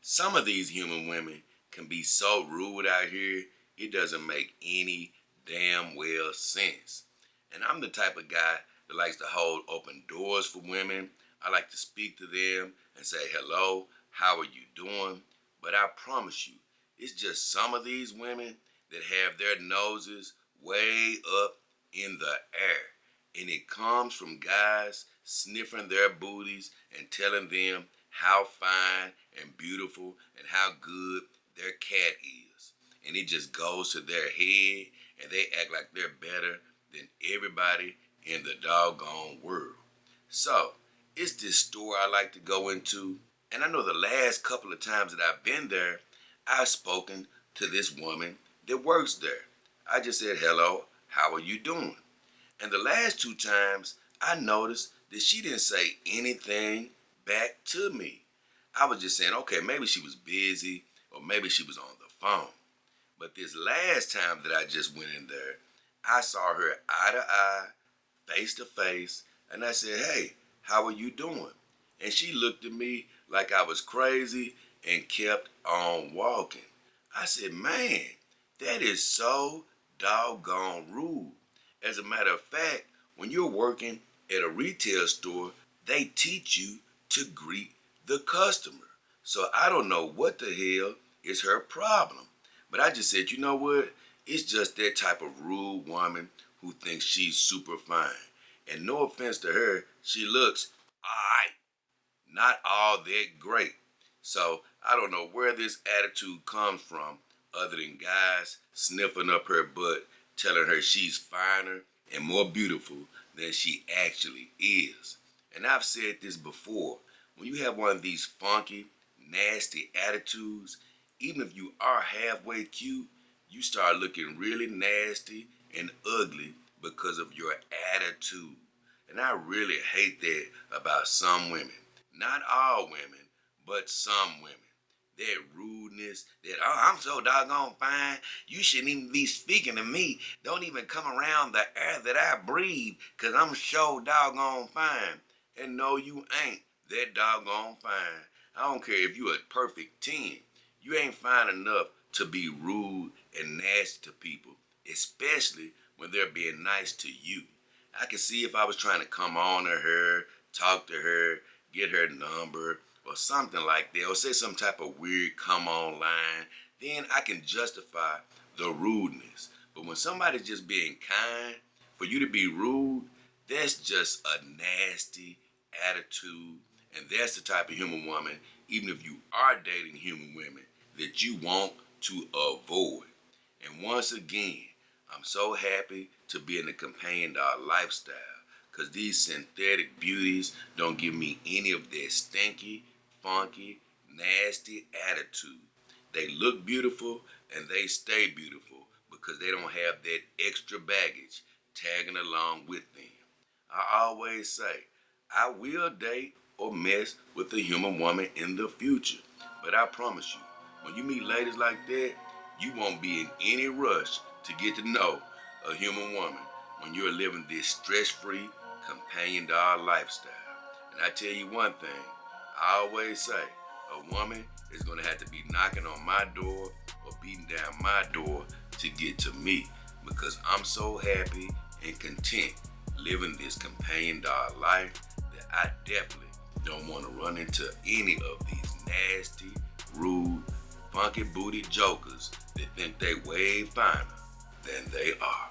Some of these human women can be so rude out here, it doesn't make any damn well sense. And I'm the type of guy that likes to hold open doors for women. I like to speak to them and say, hello, how are you doing? But I promise you, it's just some of these women that have their noses way up in the air. And it comes from guys sniffing their booties and telling them how fine and beautiful and how good their cat is. And it just goes to their head and they act like they're better than everybody in the doggone world. So, it's this store I like to go into, and I know the last couple of times that I've been there, I've spoken to this woman that works there. I just said, hello, how are you doing? And the last two times, I noticed that she didn't say anything back to me. I was just saying, okay, maybe she was busy or maybe she was on the phone. But this last time that I just went in there, I saw her eye to eye, face to face, and I said, hey, how are you doing? And she looked at me like I was crazy and kept on walking. I said, man, that is so doggone rude. As a matter of fact, when you're working at a retail store, they teach you to greet the customer. So I don't know what the hell is her problem. But I just said, you know what? It's just that type of rude woman who thinks she's super fine. And no offense to her, she looks alright, not all that great. So I don't know where this attitude comes from other than guys sniffing up her butt, telling her she's finer and more beautiful than she actually is. And I've said this before, when you have one of these funky, nasty attitudes, even if you are halfway cute, you start looking really nasty and ugly because of your attitude. And I really hate that about some women. Not all women, but some women. That rudeness, that, oh, I'm so doggone fine, you shouldn't even be speaking to me. Don't even come around the air that I breathe, because I'm so doggone fine. And no, you ain't that doggone fine. I don't care if you a perfect 10. You ain't fine enough to be rude and nasty to people, especially when they're being nice to you. I could see if I was trying to come on to her, talk to her, get her number, or something like that, or say some type of weird come on line, then I can justify the rudeness. But when somebody's just being kind, for you to be rude, that's just a nasty attitude. And that's the type of human woman, even if you are dating human women, that you want to avoid. And once again, I'm so happy to be in the companion dog lifestyle, because these synthetic beauties don't give me any of their stinky, funky, nasty attitude. They look beautiful and they stay beautiful because they don't have that extra baggage tagging along with them. I always say, I will date or mess with a human woman in the future. But I promise you, when you meet ladies like that, you won't be in any rush to get to know a human woman when you're living this stress-free companion dog lifestyle. And I tell you one thing, I always say, a woman is going to have to be knocking on my door or beating down my door to get to me, because I'm so happy and content living this companion dog life that I definitely don't want to run into any of these nasty, rude, funky booty jokers that think they way finer than they are.